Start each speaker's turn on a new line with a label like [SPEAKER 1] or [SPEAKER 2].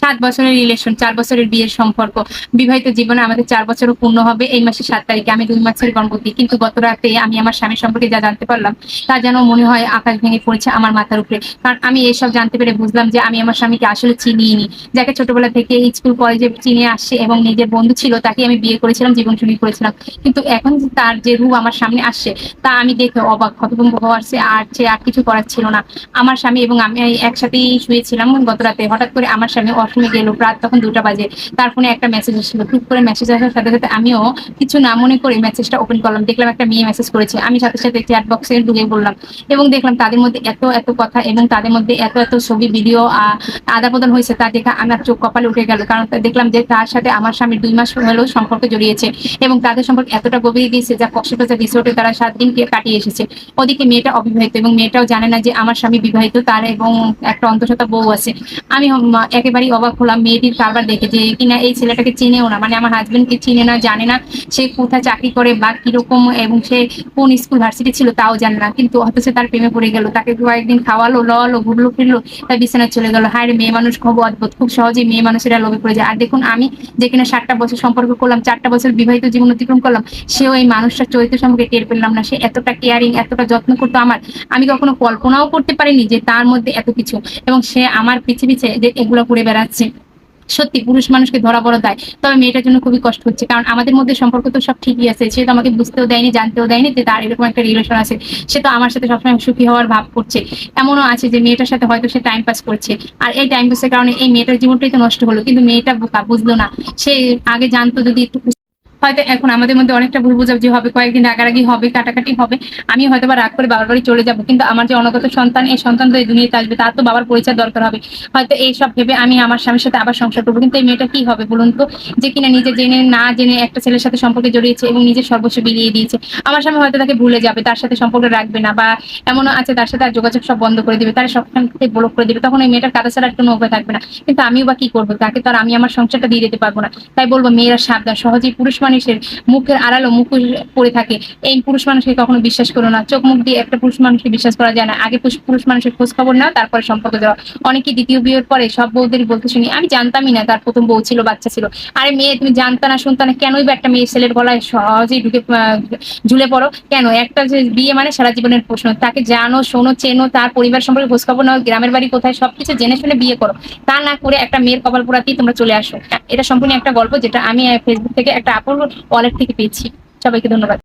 [SPEAKER 1] 7 বছরের রিলেশন, 4 বছরের বিয়ের সম্পর্ক। বিবাহিত জীবনে আমাদের 4 বছরও পূর্ণ হবে এই মাসের ৭ তারিখে। আমি ২ মাসের গর্ভবতী। কিন্তু গত রাতে আমি আমার স্বামীর সম্পর্কে যা জানতে পারলাম, তা যেন মনে হয় আকাশ ভেঙে পড়েছে আমার মাথার উপরে। কারণ আমি এসব জানতে পেরে বুঝলাম যে আমি আমার স্বামীকে আসলে চিনিইনি। যাকে ছোটবেলা থেকে স্কুল কলেজে চিনে আসছে এবং নিজের বন্ধু ছিল তাকে আমি বিয়ে করেছিলাম, জীবনসঙ্গী করেছিলাম। কিন্তু এখন যে তার যে রূপ আমার সামনে আসছে তা আমি দেখে অবাক, হতভম্ব হওয়ার চেয়ে আর কিছু করার ছিল না। আমার স্বামী এবং আমি একসাথেই শুয়েছিলাম গত রাতে। হঠাৎ করে আমার স্বামী ওয়াশরুমে গেল। রাত তখন ২টা বাজে। তার ফোনে একটা মেসেজ এসেছিল। টুক করে মেসেজ আসার সাথে, সাথে আমিও কিছু না মনে করে মেসেজটা ওপেন করলাম। দেখলাম একটা মেয়ে মেসেজ করেছে। আমি সাথে, সাথে চ্যাট বক্সে ঢুকে পড়লাম এবং দেখলাম তাদের মধ্যে এত কথা এবং তাদের মধ্যে এত ছবি ভিডিও আদান-প্রদান হয়েছে তা দেখে আমার চোখ কপালে উঠে গেল। কারণ দেখলাম যে তার সাথে আমার স্বামীর ২ মাস হলেও সম্পর্ক জড়িয়েছে এবং তাদের সম্পর্ক এতটা গভীরে গিয়েছে যা কক্সবাজার রিসোর্টে তারা ৭ দিন কাটিয়ে এসেছে। ওদিকে মেয়েটা অবিবাহিত এবং মেয়েটাও জানে না যে আমার স্বামী বিবাহিত, তার এবং একটা অন্তঃসত্ত্বা বউ আছে। আমি একেবারেই অবাক হলাম মেয়েটির কারবার দেখে যে কিনা এই ছেলেটাকে চিনেও না, মানে আমার হাজবেন্ডকে চিনে না, জানে না সে কোথায় চাকরি করে বা কিরকম এবং সে কোন স্কুল ভার্সিটি ছিল তাও জানে না। কিন্তু অথচ তার প্রেমে পড়ে গেল। তাকে কয়েকদিন খাওয়ালো, লওয়ালো, ঘুরলো ফিরলো, তার বিছানায় চলে গেল। হায় রে, মেয়ে মানুষ খুব অদ্ভুত, খুব সহজেই মেয়ে মানুষেরা লোভে পড়ে যায়। আর দেখুন আমি যে কিনা ৭টা বছর সম্পর্ক করলাম, ৪টা বছর বিবাহিত জীবন অতিক্রম করলাম, সেও এই মানুষটার চরিত্র সম্পর্কে টের পেলাম না। সে এতটা কেয়ারিং, এতটা যত্ন করতো আমার, আমি কখনো কল্পনাও করতে পারিনি যে তার মধ্যে এত কিছু এবং সে আমার পিছে পিছে যে এগুলো করে বেড়াচ্ছে। সত্যি পুরুষ মানুষকে ধরা বড় দায়। তবে মেয়েটার জন্য খুবই কষ্ট হচ্ছে। কারণ আমাদের মধ্যে সম্পর্ক তো সব ঠিকই আছে। সে তো আমাকে বুঝতেও দেয়নি, জানতেও দেয়নি যে তার এরকম একটা রিলেশন আছে। সে তো আমার সাথে সবসময় সুখী হওয়ার ভাব করছে। এমনও আছে যে মেয়েটার সাথে হয়তো সে টাইম পাস করছে। আর এই টাইম পাসের কারণে এই মেয়েটার জীবনটাই তো নষ্ট হলো। কিন্তু মেয়েটা বোকা, বুঝলো না। সে আগে জানতো যদি একটু হয়তো এখন আমাদের মধ্যে অনেকটা ভুল বোঝাবুঝি হবে, কয়েকদিন রাগারাগি হবে, কাটাকাটি হবে। আমি হয়তোবা রাগ করে বাবার বাড়ি চলে যাব। কিন্তু আমার যে অনাগত সন্তান, এই সন্তান তো এই দুনিয়াতে আসবে, তার তো বাবার পরিচয় দরকার হবে। হয়তো এইসব ভেবে আমি আমার স্বামীর সাথে আবার সংসার করবো। কিন্তু এই মেয়েটা কি হবে বলুন তো? যে কিনা নিজে জেনে না জেনে একটা ছেলের সাথে সম্পর্কে জড়িয়েছে এবং নিজের সর্বস্ব বিলিয়ে দিয়েছে। আমার স্বামী হয়তো তাকে ভুলে যাবে, তার সাথে সম্পর্ক রাখবে না, বা এমনও আছে তার সাথে আর যোগাযোগ সব বন্ধ করে দিবে, তার সবখান থেকে ব্লক করে দিবে। তখন এই মেয়েটার কাদা ছাড়া আর কোনো উপায় থাকবে না। কিন্তু আমিও বা কি করবো? তাকে তো আর আমি আমার সংসারটা দিয়ে দিতে পারবো না। তাই বলবো মেয়েরা সাবধান। সহজেই পুরুষ মানুষের মুখের আড়ালেও মুখোশ পড়ে থাকে। এই পুরুষ মানুষকে কখনো বিশ্বাস করো না। চোখ মুখ দিয়ে একটা পুরুষ মানুষকে বিশ্বাস করা যায় না। আগে পুরুষ মানুষের খোঁজ খবর নাও, তারপরে সম্পর্ক দেওয়া। অনেকেই দ্বিতীয় বিয়ের পরে সব বউদেরই বলতে শুনি, আমি জানতামই না তার ১ম বউ ছিল, বাচ্চা ছিল। আরে মেয়ে, তুমি জানতা না শুনতা না, কেনই বা একটা মেয়ে ছেলের গলায় সহজেই ঢুকে ঝুলে পড়ো কেন? একটা যে বিয়ে মানে সারা জীবনের প্রশ্ন। তাকে জানো, শোনো, চেনো, তার পরিবার সম্পর্কে খোঁজ খবর নাও, গ্রামের বাড়ি কোথায় সবকিছু জেনে শুনে বিয়ে করো। তা না করে একটা মেয়ের কপাল পোড়াতেই তোমরা চলে আসো। এটা সম্পূর্ণ একটা গল্প যেটা আমি ফেসবুক থেকে একটা আপুর ওয়ালেট থেকে পেয়েছি। সবাইকে ধন্যবাদ।